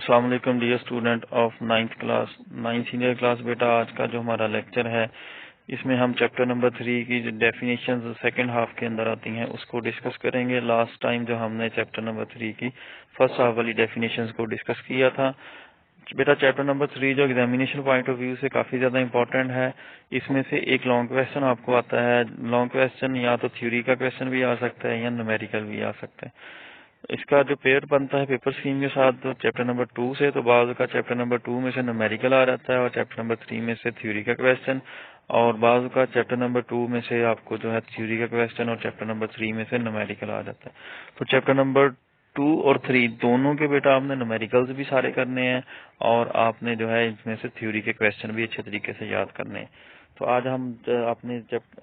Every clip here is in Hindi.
अस्सलाम वालेकुम dear student of ninth senior class. बेटा आज का जो हमारा लेक्चर है इसमें हम चैप्टर नंबर 3 की जो डेफिनेशंस सेकंड हाफ के अंदर आती हैं उसको डिस्कस करेंगे। लास्ट टाइम जो हमने चैप्टर नंबर 3 की फर्स्ट हाफ वाली डेफिनेशंस को डिस्कस किया था। बेटा चैप्टर नंबर 3 जो एग्जामिनेशन पॉइंट ऑफ व्यू से काफी ज्यादा इंपॉर्टेंट है। इसमें से एक लॉन्ग क्वेश्चन आपको आता है। लॉन्ग क्वेश्चन या तो थ्योरी का क्वेश्चन भी आ सकता है या न्यूमेरिकल भी आ सकता है। इसका जो पेयर बनता है पेपर स्कीम के साथ तो चैप्टर नंबर 2 से, तो बाद का चैप्टर नंबर 2 में से न्यूमेरिकल आ जाता है और चैप्टर नंबर 3 में से थ्योरी का क्वेश्चन, और बाद का चैप्टर नंबर 2 में से आपको जो है थ्योरी का क्वेश्चन और चैप्टर नंबर 3 में से न्यूमेरिकल आ जाता है। तो चैप्टर नंबर 2 और 3 दोनों के बेटा आपने न्यूमेरिकल्स भी सारे करने हैं और आपने जो है इसमें से थ्योरी के क्वेश्चन भी अच्छे तरीके से याद करने हैं। तो आज हम अपने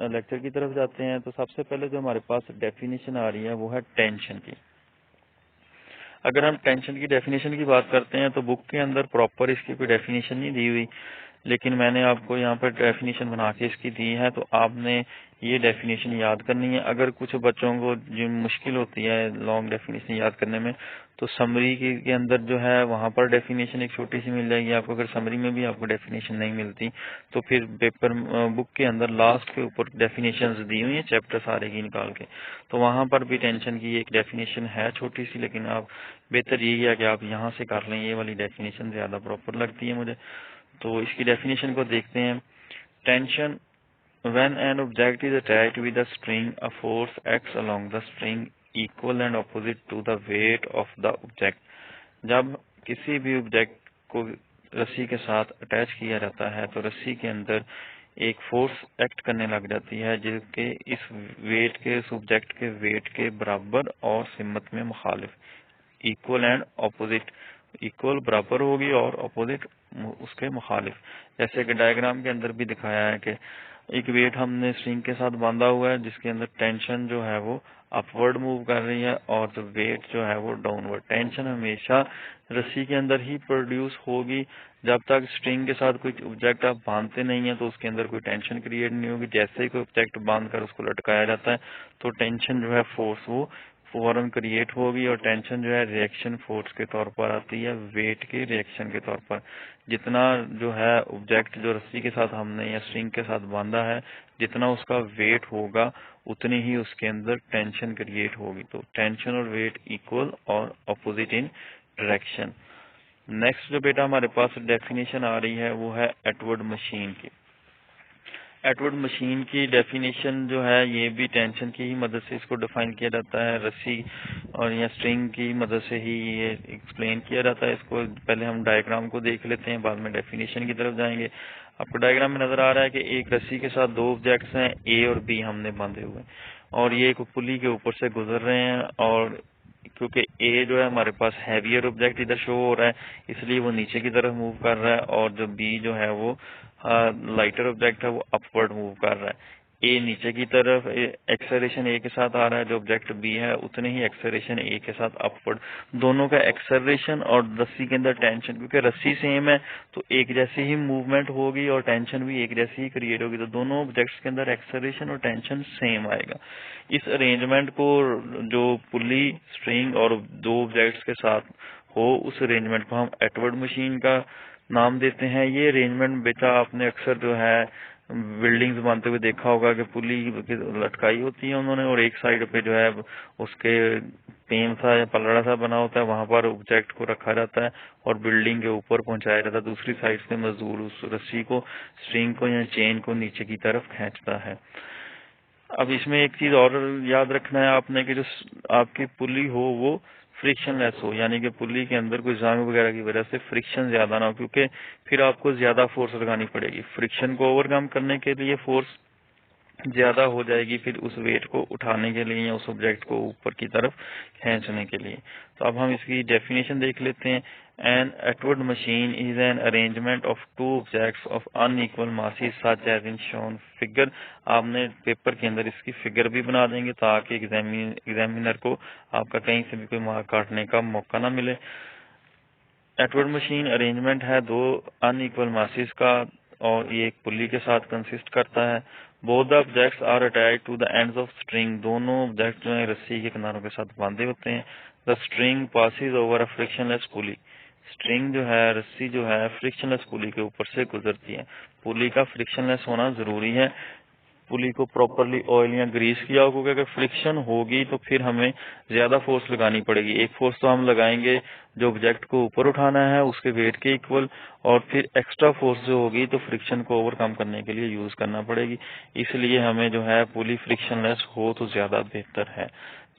लेक्चर की तरफ जाते हैं। तो सबसे पहले जो हमारे पास डेफिनेशन आ रही है वो है टेंशन की। अगर हम टेंशन की डेफिनेशन की बात करते हैं तो बुक के अंदर प्रॉपर इसकी कोई डेफिनेशन नहीं दी हुई, लेकिन मैंने आपको यहाँ पर डेफिनेशन बना के इसकी दी है। तो आपने ये डेफिनेशन याद करनी है। अगर कुछ बच्चों को जो मुश्किल होती है लॉन्ग डेफिनेशन याद करने में, तो समरी के अंदर जो है वहां पर डेफिनेशन एक छोटी सी मिल जाएगी आपको। अगर समरी में भी आपको डेफिनेशन नहीं मिलती तो फिर पेपर बुक के अंदर लास्ट के ऊपर डेफिनेशंस दी हुई है चैप्टर सारे की निकाल के, तो वहां पर भी टेंशन की एक डेफिनेशन है छोटी सी, लेकिन आप बेहतर यही है कि आप यहाँ से कर लें। ये वाली डेफिनेशन ज्यादा प्रॉपर लगती है मुझे। तो इसकी डेफिनेशन को देखते हैं। Tension when an object is attached with a string, a force acts along the string equal and opposite to the weight of the object। जब किसी भी ऑब्जेक्ट को रस्सी के साथ अटैच किया जाता है तो रस्सी के अंदर एक फोर्स एक्ट करने लग जाती है जो कि इस वेट के इस ऑब्जेक्ट के वेट के बराबर और सिमत में मुखालिफ, इक्वल एंड ऑपोजिट। इक्वल बराबर होगी और ऑपोजिट उसके मुखालिफ। जैसे कि डायग्राम के अंदर भी दिखाया है कि एक वेट हमने स्ट्रिंग के साथ बांधा हुआ है जिसके अंदर टेंशन जो है वो अपवर्ड मूव कर रही है और जो वेट जो है वो डाउनवर्ड। टेंशन हमेशा रस्सी के अंदर ही प्रोड्यूस होगी। जब तक स्ट्रिंग के साथ कोई ऑब्जेक्ट आप बांधते नहीं है तो उसके अंदर कोई टेंशन क्रिएट नहीं होगी। जैसे ही कोई ऑब्जेक्ट बांध कर उसको लटकाया जाता है तो टेंशन जो है फोर्स वो फौरन क्रिएट होगी, और टेंशन जो है रिएक्शन फोर्स के तौर पर आती है वेट के रिएक्शन के तौर पर। जितना जो है ऑब्जेक्ट जो रस्सी के साथ हमने या स्ट्रिंग के साथ बांधा है जितना उसका वेट होगा उतनी ही उसके अंदर टेंशन क्रिएट होगी। तो टेंशन और वेट इक्वल और अपोजिट इन डायरेक्शन। नेक्स्ट जो बेटा हमारे पास डेफिनेशन आ रही है वो है एटवर्ड मशीन की। एटवर्ड मशीन की डेफिनेशन जो है ये भी टेंशन की ही मदद से इसको डिफाइन किया जाता है। रस्सी और या स्ट्रिंग की मदद से ही ये एक्सप्लेन किया जाता है। इसको पहले हम डायग्राम को देख लेते हैं, बाद में डेफिनेशन की तरफ जाएंगे। आपको डायग्राम में नजर आ रहा है कि एक रस्सी के साथ दो ऑब्जेक्ट्स हैं, ए और बी हमने बांधे हुए, और ये एक पुली के ऊपर से गुजर रहे हैं। और क्योंकि ए जो है हमारे पास हैवियर ऑब्जेक्ट इधर शो हो रहा है इसलिए वो नीचे की तरफ मूव कर रहा है, और जो बी जो है वो लाइटर ऑब्जेक्ट है वो अपवर्ड मूव कर रहा है। ए नीचे की तरफ एक्सेलरेशन ए के साथ आ रहा है, जो ऑब्जेक्ट बी है उतने ही एक्सेलरेशन ए के साथ अपवर्ड। दोनों का एक्सेलरेशन और रस्सी के अंदर टेंशन, क्योंकि रस्सी सेम है तो एक जैसी ही मूवमेंट होगी और टेंशन भी एक जैसी ही क्रिएट होगी। तो दोनों ऑब्जेक्ट्स के अंदर एक्सेलरेशन और टेंशन सेम आएगा। इस अरेंजमेंट को जो पुली स्ट्रिंग और दो ऑब्जेक्ट्स के साथ हो उस अरेंजमेंट को हम एटवर्ड मशीन का नाम देते हैं। ये अरेंजमेंट बेटा आपने अक्सर जो है बिल्डिंग्स बनते हुए देखा होगा कि पुली लटकाई होती है उन्होंने और एक साइड पे जो है उसके पेन सा या पलड़ा सा बना होता है, वहां पर ऑब्जेक्ट को रखा जाता है और बिल्डिंग के ऊपर पहुंचाया जाता है। दूसरी साइड से मजदूर उस रस्सी को, स्ट्रिंग को या चेन को नीचे की तरफ खींचता है। अब इसमें एक चीज और याद रखना है आपने कि जो आपकी पुली हो वो फ्रिक्शनलेस हो, यानी कि पुली के अंदर कोई जंग वगैरह की वजह से फ्रिक्शन ज्यादा ना हो, क्योंकि फिर आपको ज्यादा फोर्स लगानी पड़ेगी। फ्रिक्शन को ओवरकम करने के लिए फोर्स ज्यादा हो जाएगी फिर उस वेट को उठाने के लिए या उस ऑब्जेक्ट को ऊपर की तरफ खींचने के लिए। तो अब हम इसकी डेफिनेशन देख लेते हैं। एन एटवर्ड machine is an arrangement of two objects of unequal masses such as in shown figure. आपने पेपर के अंदर इसकी फिगर भी बना देंगे ताकि एग्जामिनर को आपका कहीं से भी कोई मार्क काटने का मौका ना मिले। एटवर्ड मशीन अरेंजमेंट है दो अनइक्वल मासेस का और ये एक पुली के साथ कंसिस्ट करता है। Both the objects are attached to the ends of string. दोनों ऑब्जेक्ट जो है रस्सी के किनारों के साथ बांधे होते हैं। The string passes over a frictionless pulley. String जो है, रस्सी जो है, फ्रिक्शनलेस पुली के ऊपर से गुजरती है। पुली का फ्रिक्शनलेस होना जरूरी है। पुली को प्रॉपरली ऑयल या ग्रीस किया हो, क्योंकि अगर फ्रिक्शन होगी तो फिर हमें ज्यादा फोर्स लगानी पड़ेगी। एक फोर्स तो हम लगाएंगे जो ऑब्जेक्ट को ऊपर उठाना है उसके वेट के इक्वल, और फिर एक्स्ट्रा फोर्स जो होगी तो फ्रिक्शन को ओवरकम करने के लिए यूज करना पड़ेगी। इसलिए हमें जो है पुली फ्रिक्शनलेस हो तो ज्यादा बेहतर है।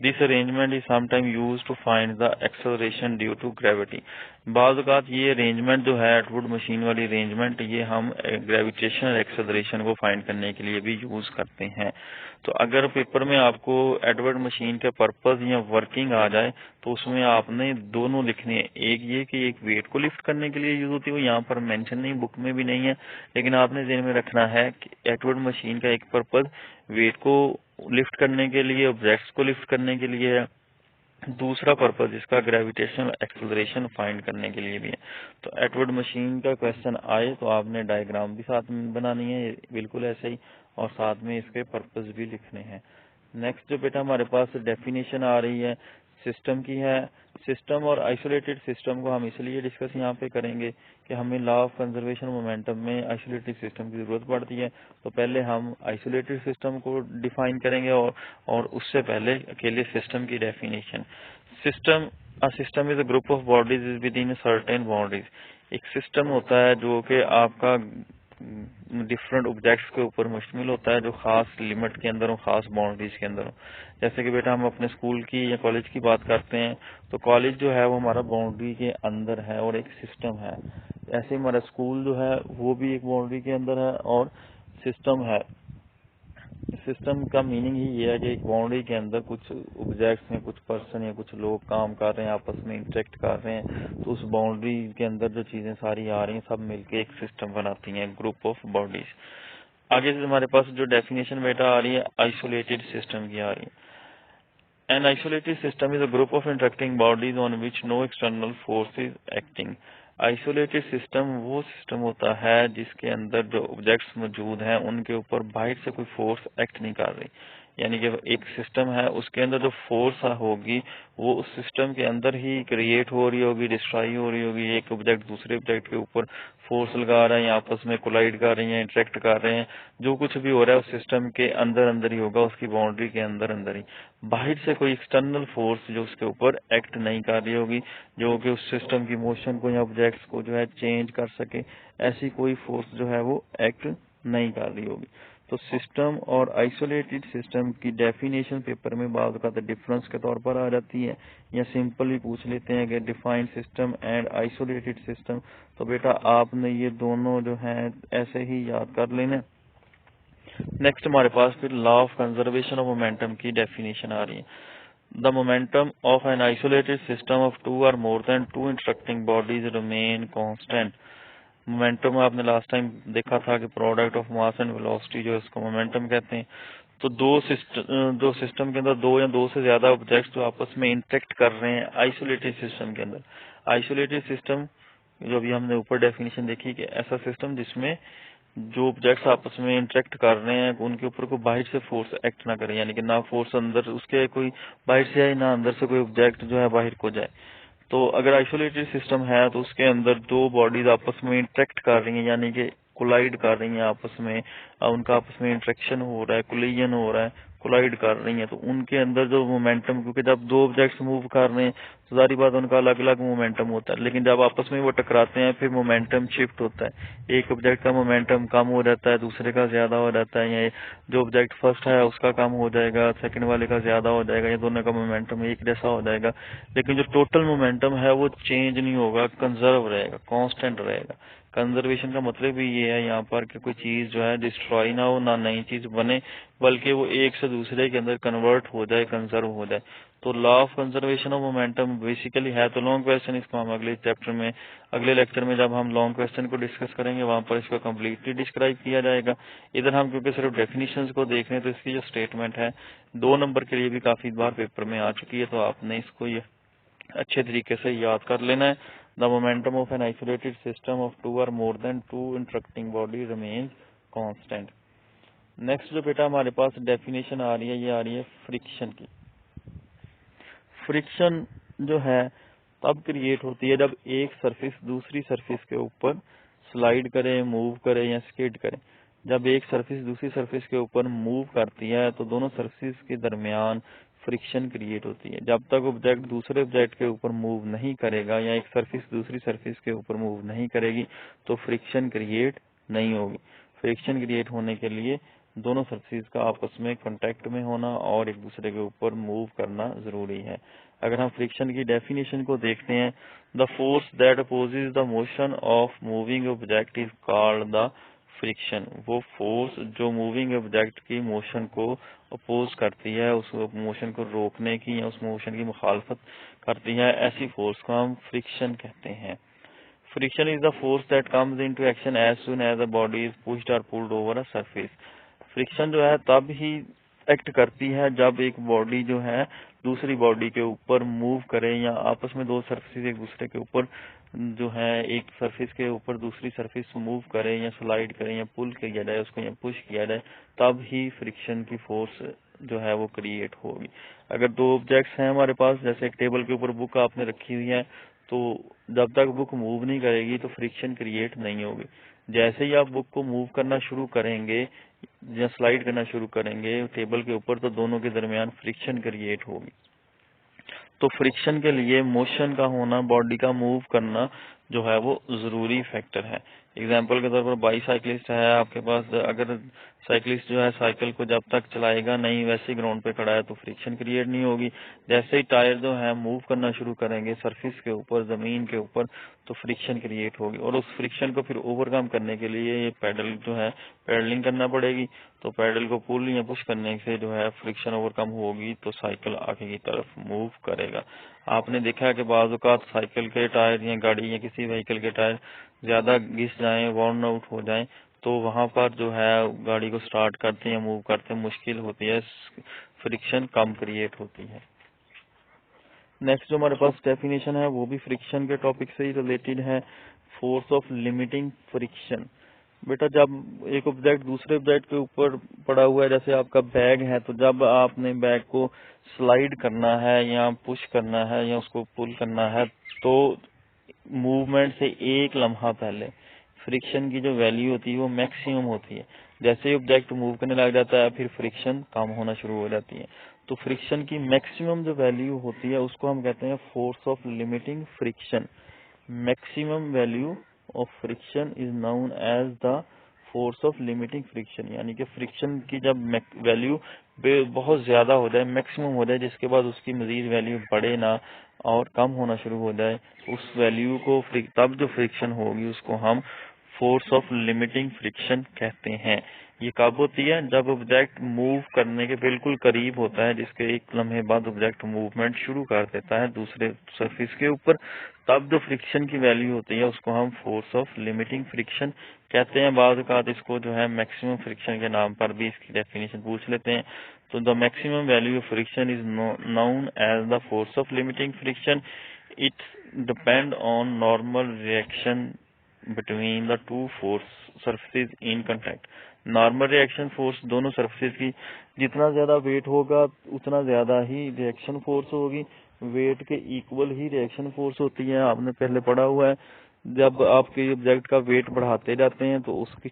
This arrangement is sometime use to find the acceleration due to gravity. बाज़ औक़ात ये अरेंजमेंट जो है एटवुड मशीन वाली अरेंजमेंट, ये हम ग्रेविटेशनल एक्सेलरेशन को फाइंड करने के लिए भी यूज करते हैं। तो अगर पेपर में आपको एडवर्ड मशीन का पर्पस या वर्किंग आ जाए तो उसमें आपने दोनों लिखने हैं। एक ये कि एक वेट को लिफ्ट करने के लिए यूज होती है, वो यहाँ पर मेंशन नहीं, बुक में भी नहीं है, लेकिन आपने ध्यान में रखना है कि एडवर्ड मशीन का एक पर्पस वेट को लिफ्ट करने के लिए, ऑब्जेक्ट्स को लिफ्ट करने के लिए है। दूसरा पर्पज इसका ग्रेविटेशनल एक्सेलरेशन फाइंड करने के लिए भी है। तो एटवर्ड मशीन का क्वेश्चन आए तो आपने डायग्राम भी साथ में बनानी है बिल्कुल ऐसे ही, और साथ में इसके पर्पज भी लिखने हैं। नेक्स्ट जो बेटा हमारे पास डेफिनेशन आ रही है सिस्टम की है। सिस्टम और आइसोलेटेड सिस्टम को हम इसलिए डिस्कस यहाँ पे करेंगे कि हमें लॉ ऑफ कंजर्वेशन मोमेंटम में आइसोलेटेड सिस्टम की जरूरत पड़ती है। तो पहले हम आइसोलेटेड सिस्टम को डिफाइन करेंगे और उससे पहले अकेले सिस्टम की definition. System a system is a group of bodies with in certain boundaries. एक सिस्टम होता है जो कि आपका डिफरेंट ऑब्जेक्ट्स के ऊपर मुश्तमिल होता है, जो खास लिमिट के अंदर हो, खास बाउंड्रीज के अंदर हो। जैसे कि बेटा हम अपने स्कूल की या कॉलेज की बात करते हैं तो कॉलेज जो है वो हमारा बाउंड्री के अंदर है और एक सिस्टम है। ऐसे हमारा स्कूल जो है वो भी एक बाउंड्री के अंदर है और सिस्टम है। सिस्टम का मीनिंग ही ये है कि एक बाउंड्री के अंदर कुछ ऑब्जेक्ट्स या कुछ पर्सन या कुछ लोग काम कर रहे हैं, आपस में इंटरेक्ट कर रहे हैं, तो उस बाउंड्री के अंदर जो चीजें सारी आ रही हैं सब मिलके एक सिस्टम बनाती हैं, ग्रुप ऑफ बॉडीज। आगे से हमारे पास जो डेफिनेशन बेटा आ रही है आइसोलेटेड सिस्टम की आ रही है। An isolated system is a group of interacting bodies on which no external force is acting. Isolated system वो सिस्टम होता है जिसके अंदर जो ऑब्जेक्ट्स मौजूद हैं उनके ऊपर बाहर से कोई फोर्स एक्ट नहीं कर रही। यानी कि एक सिस्टम है उसके अंदर जो फोर्स होगी वो उस सिस्टम के अंदर ही क्रिएट हो रही होगी, डिस्ट्रॉय हो रही होगी। एक ऑब्जेक्ट दूसरे ऑब्जेक्ट के ऊपर फोर्स लगा रहा है या आपस में कोलाइड कर रही है, इंटरेक्ट कर रहे हैं। जो कुछ भी हो रहा है उस सिस्टम के अंदर अंदर ही होगा, उसकी बाउंड्री के अंदर अंदर ही। बाहर से कोई एक्सटर्नल फोर्स जो उसके ऊपर एक्ट नहीं कर रही होगी, जो कि उस सिस्टम की मोशन को या ऑब्जेक्ट्स को जो है चेंज कर सके, ऐसी कोई फोर्स जो है वो एक्ट नहीं कर रही होगी। तो सिस्टम और आइसोलेटेड सिस्टम की डेफिनेशन पेपर में बात का डिफरेंस के तौर पर आ जाती है, या सिंपल ही पूछ लेते हैं कि define system and isolated system. तो बेटा आपने ये दोनों जो है ऐसे ही याद कर लेना। नेक्स्ट हमारे पास फिर law of conservation of momentum की डेफिनेशन आ रही है। The momentum of an isolated system of two or more than two interacting bodies remain constant. Momentum आपने लास्ट टाइम देखा था कि product of mass and velocity जो इसको मोमेंटम कहते हैं। तो दो सिस्टम के अंदर दो या दो से ज्यादा ऑब्जेक्ट्स जो आपस में इंटरेक्ट कर रहे हैं आइसोलेटेड सिस्टम के अंदर। आइसोलेटेड सिस्टम जो अभी हमने ऊपर डेफिनेशन देखी कि ऐसा सिस्टम जिसमें जो ऑब्जेक्ट्स आपस में इंटरेक्ट कर रहे हैं उनके ऊपर कोई बाहर से फोर्स एक्ट ना करे, यानी कि ना फोर्स अंदर उसके कोई बाहर से आए ना अंदर से कोई ऑब्जेक्ट जो है बाहर को जाए। तो अगर आइसोलेटेड सिस्टम है तो उसके अंदर दो बॉडीज आपस में इंटरेक्ट कर रही हैं, यानी कि कोलाइड कर रही हैं आपस में, उनका आपस में इंटरेक्शन हो रहा है, कोलिजन हो रहा है, कोलाइड कर रही हैं। तो उनके अंदर जो मोमेंटम, क्योंकि जब दो ऑब्जेक्ट्स मूव कर रहे हैं तो सारी बात उनका अलग अलग मोमेंटम होता है, लेकिन जब आपस में वो टकराते हैं फिर मोमेंटम शिफ्ट होता है। एक ऑब्जेक्ट का मोमेंटम कम हो जाता है, दूसरे का ज्यादा हो जाता है, या जो ऑब्जेक्ट फर्स्ट है उसका कम हो जाएगा, सेकंड वाले का ज्यादा हो जाएगा, या दोनों का मोमेंटम एक जैसा हो जाएगा। लेकिन जो टोटल मोमेंटम है वो चेंज नहीं होगा, कंजर्व रहेगा, कांस्टेंट रहेगा। कंजर्वेशन का मतलब भी ये है यहाँ पर कि कोई चीज जो है डिस्ट्रॉय ना हो, ना नई चीज बने, बल्कि वो एक से दूसरे के अंदर कन्वर्ट हो जाए, कंजर्व हो जाए। तो law of conservation of momentum basically है। तो लॉन्ग क्वेश्चन इसको हम अगले चैप्टर में, अगले लेक्चर में जब हम लॉन्ग क्वेश्चन को डिस्कस करेंगे वहां पर इसको कम्प्लीटली डिस्क्राइब किया जाएगा। इधर हम क्योंकि सिर्फ डेफिनेशंस को देख रहे हैं तो इसकी जो स्टेटमेंट है 2 नंबर के लिए भी काफी बार पेपर में आ चुकी है, तो आपने इसको ये अच्छे तरीके से याद कर लेना है। The momentum of an isolated system of two or more than two interacting body remains constant. Next जो बेटा हमारे पास डेफिनेशन आ रही है ये आ रही है फ्रिक्शन की। फ्रिक्शन जो है तब क्रिएट होती है जब एक सरफेस दूसरी सरफेस के ऊपर स्लाइड करे, मूव करे या स्किड करे। जब एक सरफेस दूसरी सरफेस के ऊपर मूव करती है तो दोनों सरफेस के दरमियान फ्रिक्शन क्रिएट होती है। जब तक ऑब्जेक्ट दूसरे ऑब्जेक्ट के ऊपर मूव नहीं करेगा या एक सरफेस दूसरी सरफेस के ऊपर मूव नहीं करेगी तो फ्रिक्शन क्रिएट नहीं होगी। फ्रिक्शन क्रिएट होने के लिए दोनों सरफेस का आपस में कांटेक्ट में होना और एक दूसरे के ऊपर मूव करना जरूरी है। अगर हम फ्रिक्शन की डेफिनेशन को देखते हैं, the force that opposes the motion of moving object is called the friction. वो फोर्स जो मूविंग ऑब्जेक्ट की मोशन को अपोज करती है, उस मोशन को रोकने की या उस मोशन की मुखालफत करती है, ऐसी फोर्स को हम फ्रिक्शन कहते हैं। Friction is the force that comes into action as soon as the body is pushed or pulled over a surface. Friction जो है तब ही एक्ट करती है जब एक बॉडी जो है दूसरी बॉडी के ऊपर मूव करे या आपस में दो सरफेस एक दूसरे के ऊपर जो है एक सरफेस के ऊपर दूसरी सरफेस मूव करे या स्लाइड करे या पुल किया जाए उसको या पुश किया जाए, तब ही फ्रिक्शन की फोर्स जो है वो क्रिएट होगी। अगर दो ऑब्जेक्ट्स हैं हमारे पास, जैसे एक टेबल के ऊपर बुक आपने रखी हुई है, तो जब तक बुक मूव नहीं करेगी तो फ्रिक्शन क्रिएट नहीं होगी। जैसे ही आप बुक को मूव करना शुरू करेंगे या स्लाइड करना शुरू करेंगे टेबल के ऊपर तो दोनों के दरमियान फ्रिक्शन क्रिएट होगी। तो फ्रिक्शन के लिए मोशन का होना, बॉडी का मूव करना जो है वो जरूरी फैक्टर है। एग्जाम्पल के तौर पर बाईसाइकिलिस्ट है आपके पास, अगर साइकिलिस्ट जो है साइकिल को जब तक चलाएगा नहीं वैसे ग्राउंड पे खड़ा है तो फ्रिक्शन क्रिएट नहीं होगी। जैसे ही टायर जो है मूव करना शुरू करेंगे सरफेस के ऊपर, जमीन के ऊपर, तो फ्रिक्शन क्रिएट होगी और उस फ्रिक्शन को फिर ओवरकम करने के लिए ये पैडल जो है पैडलिंग करना पड़ेगी। तो पैडल को पुल या पुश करने से जो है फ्रिक्शन ओवरकम होगी तो साइकिल आगे की तरफ मूव करेगा। आपने देखा है कि बाज़ औक़ात साइकिल के टायर या गाड़ी या किसी व्हीकल के टायर ज्यादा घिस जाएं, वर्न आउट हो जाएं, तो वहां पर जो है गाड़ी को स्टार्ट करते या मूव करते मुश्किल होती है, फ्रिक्शन कम क्रिएट होती है। नेक्स्ट जो हमारे पास डेफिनेशन है वो भी फ्रिक्शन के टॉपिक से ही रिलेटेड है, फोर्स ऑफ लिमिटिंग फ्रिक्शन। बेटा जब एक ऑब्जेक्ट दूसरे ऑब्जेक्ट के ऊपर पड़ा हुआ है, जैसे आपका बैग है, तो जब आपने बैग को स्लाइड करना है या पुश करना है या उसको पुल करना है तो मूवमेंट से एक लम्हा पहले फ्रिक्शन की जो वैल्यू होती है वो मैक्सिमम होती है। जैसे ही ऑब्जेक्ट मूव करने लग जाता है फिर फ्रिक्शन कम होना शुरू हो जाती है। तो फ्रिक्शन की मैक्सिमम जो वैल्यू होती है उसको हम कहते हैं force of limiting friction. Maximum value of friction is known as the force of limiting friction. यानी कि फ्रिक्शन की जब वैल्यू बहुत ज्यादा हो जाए, मैक्सिमम हो जाए, जिसके बाद उसकी मजीद वैल्यू बढ़े ना और कम होना शुरू हो जाए, उस वैल्यू को तब जो फ्रिक्शन होगी उसको हम फोर्स ऑफ लिमिटिंग फ्रिक्शन कहते हैं। ये कब होती है? जब ऑब्जेक्ट मूव करने के बिल्कुल करीब होता है, जिसके एक लम्हे बाद ऑब्जेक्ट मूवमेंट शुरू कर देता है दूसरे सरफेस के ऊपर, तब जो फ्रिक्शन की वैल्यू होती है उसको हम फोर्स ऑफ लिमिटिंग फ्रिक्शन कहते हैं। बाद औक़ात इसको जो है मैक्सिमम फ्रिक्शन के नाम पर भी इसकी डेफिनेशन पूछ लेते हैं। तो the maximum value of friction is known as the force of limiting friction. It depend on normal reaction between the two force surface in contact. Normal reaction force दोनों सरफेस की, जितना ज्यादा वेट होगा उतना ज्यादा ही रिएक्शन फोर्स होगी। वेट के इक्वल ही रिएक्शन फोर्स होती है, आपने पहले पढ़ा हुआ है। जब आपके ऑब्जेक्ट का वेट बढ़ाते जाते हैं तो उसकी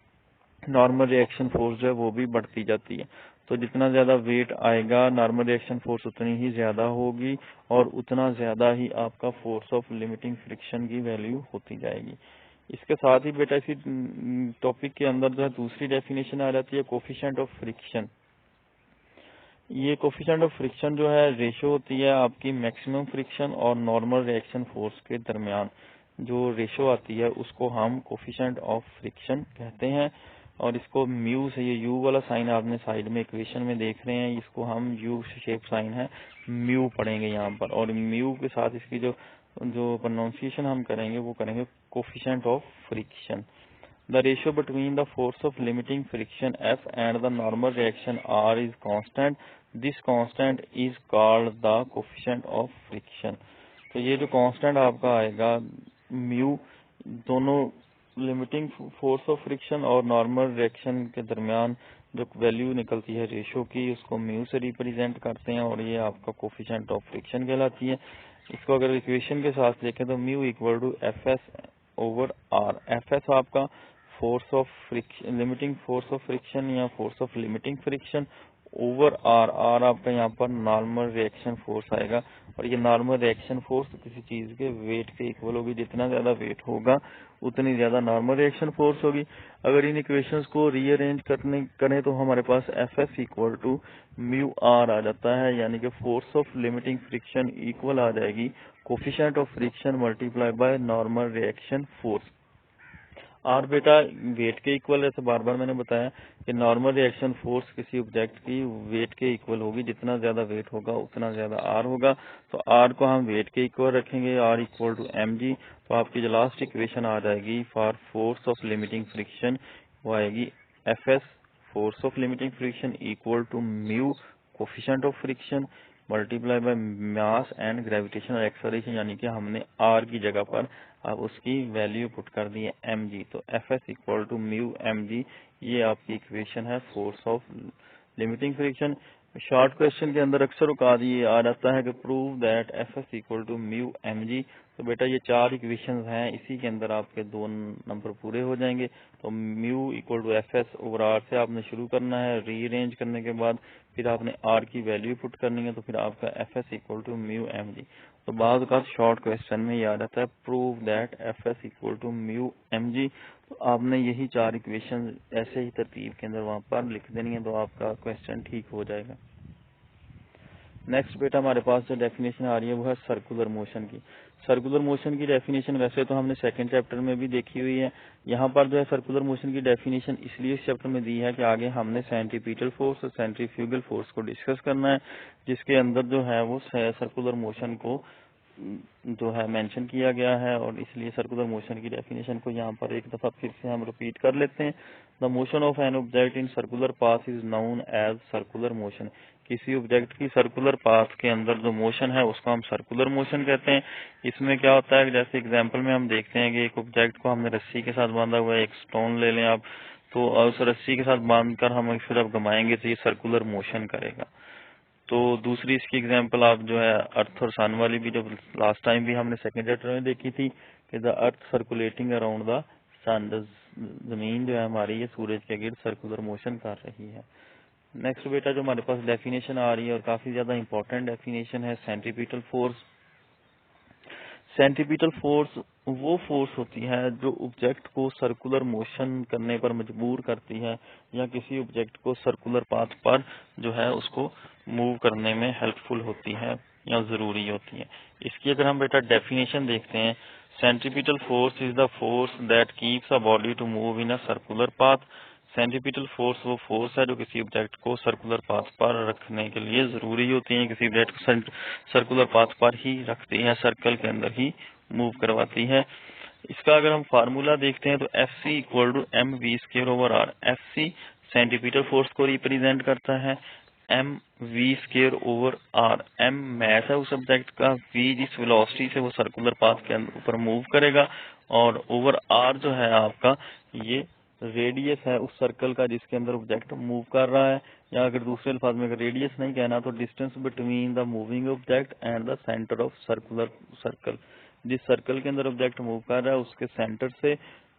नॉर्मल रिएक्शन फोर्स जो है वो भी बढ़ती जाती है। तो जितना ज्यादा वेट आएगा नॉर्मल रिएक्शन फोर्स उतनी ही ज्यादा होगी और उतना ज्यादा ही आपका फोर्स ऑफ लिमिटिंग फ्रिक्शन की वैल्यू होती जाएगी। इसके साथ ही बेटा इसी टॉपिक के अंदर जो है दूसरी डेफिनेशन आ जाती है कोफिशिएंट ऑफ फ्रिक्शन। ये कोफिशिएंट ऑफ फ्रिक्शन जो है रेशो होती है आपकी मैक्सिमम फ्रिक्शन और नॉर्मल रिएक्शन फोर्स के दरमियान जो रेशो आती है उसको हम कोफिशिएंट ऑफ फ्रिक्शन कहते हैं। और इसको म्यू से, ये यू वाला साइन आपने साइड में इक्वेशन में देख रहे हैं, इसको हम यू शेप साइन है, म्यू पढ़ेंगे यहाँ पर। और म्यू के साथ इसकी जो प्रोनाउंसिएशन हम करेंगे वो करेंगे coefficient of friction. The ratio between the force of limiting friction F and the normal reaction R is constant. This constant is called the coefficient of friction. तो ये जो कांस्टेंट आपका आएगा म्यू, दोनों लिमिटिंग फोर्स ऑफ फ्रिक्शन और नॉर्मल रिएक्शन के दरमियान जो वैल्यू निकलती है रेशो की उसको म्यू से रिप्रेजेंट करते हैं और ये आपका कोफिशिएंट ऑफ फ्रिक्शन कहलाती है। इसको अगर इक्वेशन के साथ देखें तो mu equal to F S over R. F S आपका force of friction, limiting force of friction या force of limiting friction, over R. R आपका यहाँ पर नॉर्मल रिएक्शन फोर्स आएगा, और ये नॉर्मल रिएक्शन फोर्स किसी चीज के वेट के इक्वल होगी। जितना ज्यादा वेट होगा उतनी ज्यादा नॉर्मल रिएक्शन फोर्स होगी। अगर इन इक्वेशंस को रीअरेंज करें तो हमारे पास F S equal to mu R आ जाता है, यानी कि force of limiting friction equal आ जाएगी coefficient of friction multiply by normal reaction force. R बेटा वेट के इक्वल, जैसे बार बार मैंने बताया कि नॉर्मल रिएक्शन फोर्स किसी ऑब्जेक्ट की वेट के इक्वल होगी। जितना ज्यादा वेट होगा उतना ज्यादा आर होगा। तो आर को हम वेट के इक्वल रखेंगे, R equal to M G. तो आपकी जो लास्ट इक्वेशन आ जाएगी for force of limiting friction, वो आएगी F S force of limiting friction equal to mu coefficient of friction multiply by mass and gravitational acceleration, यानी कि हमने आर की जगह पर अब उसकी वैल्यू पुट कर दी है एम जी। तो F S equal to mu M G, ये आपकी इक्वेशन है force of limiting friction. Short question के अंदर अक्सर औकात ये आ जाता है कि prove that F S equal to mu M G. तो बेटा ये 4 इक्वेशन हैं, इसी के अंदर आपके 2 नंबर पूरे हो जाएंगे। तो mu equal to F S over R से आपने शुरू करना है, रीअरेंज करने के बाद फिर आपने आर की वैल्यू पुट करनी है, तो फिर आपका F S equal to mu M G. तो बाद का शॉर्ट क्वेश्चन में याद आता है prove that F S equal to mu M G. तो आपने यही 4 इक्वेशन ऐसे ही तरतीब के अंदर वहां पर लिख देनी है, तो आपका क्वेश्चन ठीक हो जाएगा। नेक्स्ट बेटा हमारे पास जो डेफिनेशन आ रही है वो है सर्कुलर मोशन की। सर्कुलर मोशन की डेफिनेशन वैसे तो हमने सेकंड चैप्टर में भी देखी हुई है। यहाँ पर जो है सर्कुलर मोशन की डेफिनेशन इसलिए इस चैप्टर में दी है कि आगे हमने सेंट्रीपिटल फोर्स और सेंट्रीफ्यूगल फोर्स को डिस्कस करना है, जिसके अंदर जो है वो सर्कुलर मोशन को जो है मेंशन किया गया है, और इसलिए सर्कुलर मोशन की डेफिनेशन को यहाँ पर एक दफा फिर से हम रिपीट कर लेते हैं। The motion of an object in circular path is known as circular motion. किसी ऑब्जेक्ट की सर्कुलर पाथ के अंदर जो मोशन है उसको हम सर्कुलर मोशन कहते हैं। इसमें क्या होता है, जैसे एग्जांपल में हम देखते हैं कि एक ऑब्जेक्ट को हमने रस्सी के साथ बांधा हुआ है, एक स्टोन ले लें आप, तो उस रस्सी के साथ बांधकर हम फिर अब घुमाएंगे तो ये सर्कुलर मोशन करेगा। तो दूसरी इसकी एग्जांपल आप जो है अर्थ और सन वाली भी, जब लास्ट टाइम भी हमने सेकंड चैप्टर में देखी थी कि the earth circulating around the sun, जमीन जो है हमारी ये सूरज के गिर्द सर्कुलर मोशन कर रही है। नेक्स्ट बेटा जो हमारे पास डेफिनेशन आ रही है और काफी ज्यादा इंपॉर्टेंट डेफिनेशन है सेंट्रीपिटल फोर्स। सेंट्रीपिटल फोर्स वो फोर्स होती है जो ऑब्जेक्ट को सर्कुलर मोशन करने पर मजबूर करती है, या किसी ऑब्जेक्ट को सर्कुलर पाथ पर जो है उसको मूव करने में हेल्पफुल होती है या जरूरी होती है। इसकी अगर हम बेटा डेफिनेशन देखते हैं, centripetal force is the force that keeps a body to move in a circular path. Centripetal force वो फोर्स है जो किसी ऑब्जेक्ट को सर्कुलर पाथ पर रखने के लिए जरूरी होती है, किसी ऑब्जेक्ट को सर्कुलर पाथ पर ही रखती है, सर्कल के अंदर ही मूव करवाती है। इसका अगर हम फार्मूला देखते हैं तो F C equal to M V square over R. F C centripetal force को रिप्रेजेंट करता है, M V square over R, M mass है उस ऑब्जेक्ट का, वी जिस वेलोसिटी से वो सर्कुलर पाथ के ऊपर मूव करेगा, और ओवर आर जो है आपका ये रेडियस है उस सर्कल का जिसके अंदर ऑब्जेक्ट मूव कर रहा है। या अगर दूसरे अल्फाज में अगर रेडियस नहीं कहना तो distance between the moving object and the centre of circular circle. जिस सर्कल के अंदर ऑब्जेक्ट मूव कर रहा है उसके सेंटर से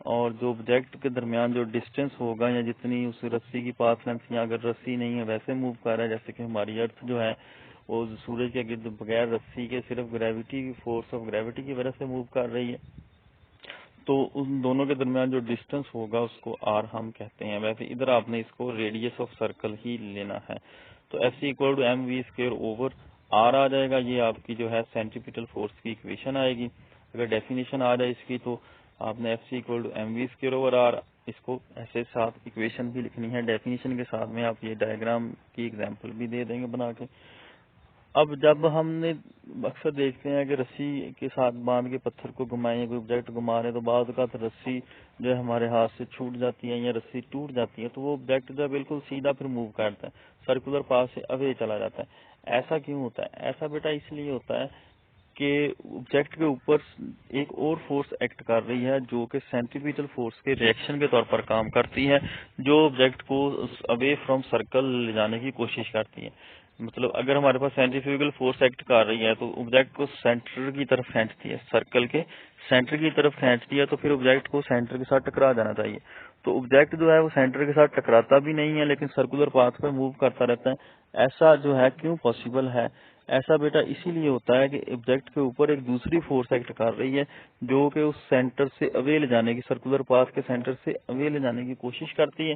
और जो ऑब्जेक्ट के दरमियान जो डिस्टेंस होगा, या जितनी उस रस्सी की पाथ लेंथ, या अगर रस्सी नहीं है वैसे मूव कर रहा है, जैसे कि हमारी अर्थ जो है वो सूरज के गिर्द बगैर रस्सी के सिर्फ ग्रेविटी, फोर्स ऑफ ग्रेविटी की वजह से मूव कर रही है, तो उन दोनों के दरमियान जो डिस्टेंस होगा उसको आर हम कहते हैं। वैसे इधर आपने इसको रेडियस ऑफ सर्कल ही लेना है। तो F C equal to M V square over R आ जाएगा, ये आपकी जो है सेंट्रीपिटल फोर्स की इक्वेशन आएगी। अगर डेफिनेशन आ जाए इसकी तो आपने F C equal to M V square over R, इसको ऐसे साथ इक्वेशन भी लिखनी है, डेफिनेशन के साथ में आप ये डायग्राम की एग्जाम्पल भी दे देंगे बना के। अब जब हमने अक्सर देखते हैं कि रस्सी के साथ बांध के पत्थर को घुमाएं, कोई ऑब्जेक्ट घुमा रहे, तो बाद का तो रस्सी जो है हमारे हाथ से छूट जाती है या रस्सी टूट जाती है, तो वो ऑब्जेक्ट जो है बिल्कुल सीधा फिर मूव करता है, सर्कुलर पाथ से अवे चला जाता है। ऐसा क्यों होता है? ऐसा बेटा इसलिए होता है कि ऑब्जेक्ट के ऊपर एक और फोर्स एक्ट कर रही है जो कि सेंट्रीपिटल फोर्स के रिएक्शन के तौर पर काम करती है, जो ऑब्जेक्ट को अवे फ्रॉम सर्कल ले जाने की कोशिश करती है। मतलब अगर हमारे पास सेंट्रीफ्यूगल फोर्स एक्ट कर रही है तो ऑब्जेक्ट को सेंटर की तरफ खींचती है, सर्कल के सेंटर की तरफ खींचती है, तो फिर ऑब्जेक्ट को सेंटर के साथ टकरा जाना चाहिए। तो ऑब्जेक्ट जो है वो सेंटर के साथ टकराता भी नहीं है लेकिन सर्कुलर पाथ पर मूव करता रहता है। ऐसा जो है क्यों पॉसिबल है? ऐसा बेटा इसीलिए होता है कि ऑब्जेक्ट के ऊपर एक दूसरी फोर्स एक्ट कर रही है जो कि उस सेंटर से अवे ले जाने की, सर्कुलर पाथ के सेंटर से अवे ले जाने की कोशिश करती है।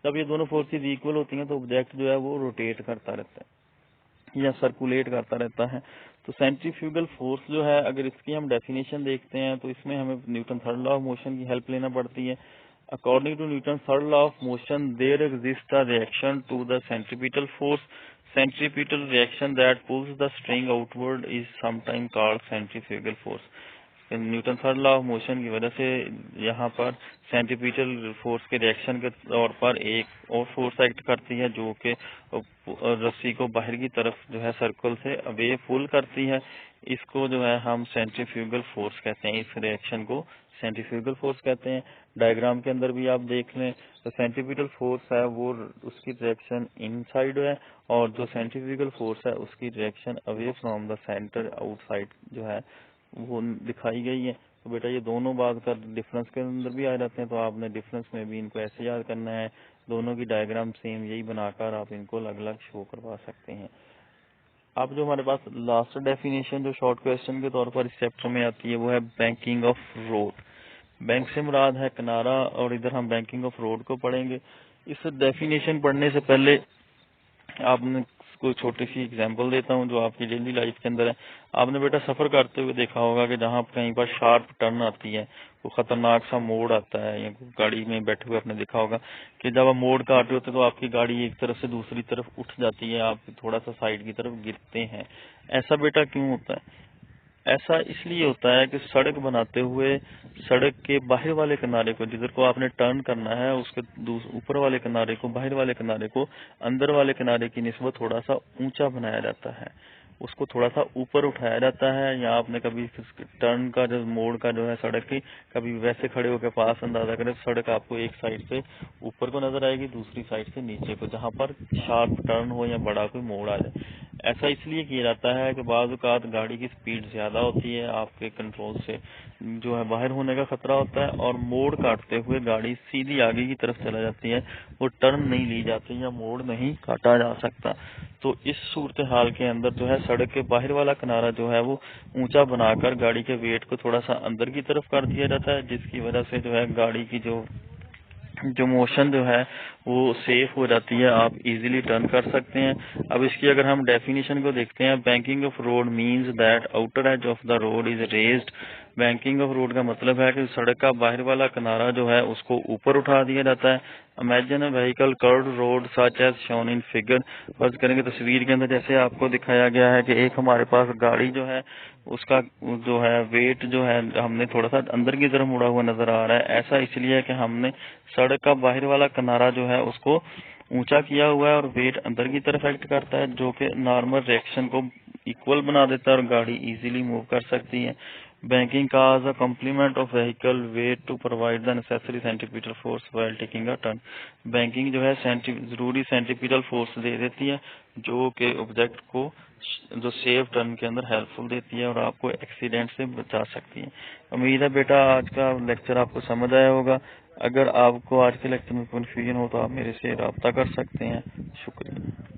जब ये दोनों फोर्सेज इक्वल होती हैं तो ऑब्जेक्ट जो है वो रोटेट करता रहता है या सर्कुलेट करता रहता है। तो सेंट्रीफ्यूगल फोर्स जो है, अगर इसकी हम डेफिनेशन देखते हैं तो इसमें हमें Newton third law of motion की हेल्प लेना पड़ती है। According to Newton third law of motion there exist a reaction to the centripetal force. Centripetal reaction that pulls the string outward is sometimes called centrifugal force। Newton third law of motion की वजह से यहाँ पर सेंट्रीपिटल फोर्स के रिएक्शन के तौर पर एक और फोर्स एक्ट करती है जो कि रस्सी को बाहर की तरफ जो है सर्कल से अवे पुल करती है। इसको जो है हम सेंट्रीफ्यूगल फोर्स कहते हैं। इस रिएक्शन को सेंट्रीफ्यूगल फोर्स कहते हैं। डायग्राम के अंदर भी आप देख लें तो सेंट्रीपिटल फोर्स है वो उसकी रिएक्शन इनसाइड है और जो सेंट्रीफ्यूगल फोर्स है उसकी reaction away from the centre outside जो है वो दिखाई गई है। तो बेटा ये दोनों बात का डिफरेंस के अंदर भी आ जाते हैं, तो आपने डिफरेंस में भी इनको ऐसे याद करना है। दोनों की डायग्राम सेम यही बनाकर आप इनको अलग अलग शो करवा सकते हैं। अब जो हमारे पास लास्ट डेफिनेशन जो शॉर्ट क्वेश्चन के तौर पर इस चैप्टर में आती है वो है बैंकिंग ऑफ रोड। बैंक से मुराद है किनारा और इधर हम बैंकिंग ऑफ रोड को पढ़ेंगे। इस डेफिनेशन पढ़ने से पहले आपने कोई छोटी सी एग्जांपल देता हूँ जो आपकी डेली लाइफ के अंदर है। आपने बेटा सफर करते हुए देखा होगा कि जहाँ कहीं पर शार्प टर्न आती है, वो खतरनाक सा मोड़ आता है, या गाड़ी में बैठे हुए आपने देखा होगा कि जब आप मोड़ काट रहे होते तो आपकी गाड़ी एक तरफ से दूसरी तरफ उठ जाती है, आप थोड़ा सा साइड की तरफ गिरते हैं। ऐसा बेटा क्यों होता है? ऐसा इसलिए होता है कि सड़क बनाते हुए सड़क के बाहर वाले किनारे को, जिधर को आपने टर्न करना है, उसके ऊपर वाले किनारे को, बाहर वाले किनारे को अंदर वाले किनारे की निस्बत थोड़ा सा ऊंचा बनाया जाता है, उसको थोड़ा सा ऊपर उठाया जाता है। या आपने कभी टर्न का जो मोड़ का जो है सड़क की, कभी वैसे खड़े होकर पास अंदाजा करें, सड़क आपको एक साइड से ऊपर को नजर आएगी, दूसरी साइड से नीचे को, जहाँ पर शार्प टर्न हो या बड़ा कोई मोड़ आ जाए। ऐसा इसलिए किया जाता है कि बाज़ औक़ात गाड़ी की स्पीड ज्यादा होती है, आपके कंट्रोल से जो है बाहर होने का खतरा होता है और मोड़ काटते हुए गाड़ी सीधी आगे की तरफ चला जाती है, वो टर्न नहीं ली जाती या मोड़ नहीं काटा जा सकता। तो इस सूरत हाल के अंदर जो है सड़क के बाहर वाला किनारा जो है वो ऊंचा बनाकर गाड़ी के वेट को थोड़ा सा अंदर की तरफ कर दिया जाता है, जिसकी वजह से जो है गाड़ी की जो मोशन जो है वो सेफ हो जाती है, आप इजीली टर्न कर सकते हैं। अब इसकी अगर हम डेफिनेशन को देखते हैं, banking of road means that outer as of the road is raised. Banking of road का मतलब है कि सड़क का बाहर वाला किनारा जो है उसको ऊपर उठा दिया जाता है। Imagine a vehicle curved road such as shown in figure. फर्ज करेंगे तस्वीर के अंदर जैसे आपको दिखाया गया है कि एक हमारे पास गाड़ी जो है उसका जो है वेट जो है हमने थोड़ा सा अंदर की तरफ मुड़ा हुआ नजर आ रहा है। ऐसा इसलिए है कि हमने सड़क का बाहर वाला किनारा जो है उसको ऊंचा किया हुआ है और वेट अंदर की तरफ एक्ट करता है, जो कि नॉर्मल रिएक्शन को इक्वल बना देता है और गाड़ी इजीली मूव कर सकती है। बैंकिंग का as a complement of vehicle weight to provide the necessary centripetal force while taking a turn. Banking जो है जरूरी सेंट्रीपिटल फोर्स दे देती है जो कि ऑब्जेक्ट को जो सेफ टर्न के अंदर हेल्पफुल देती है और आपको एक्सीडेंट से बचा सकती है। उम्मीद है बेटा आज का लेक्चर आपको समझ आया होगा। अगर आपको आज के लेक्चर में कंफ्यूजन हो तो आप मेरे से रब्ता कर सकते हैं। शुक्रिया।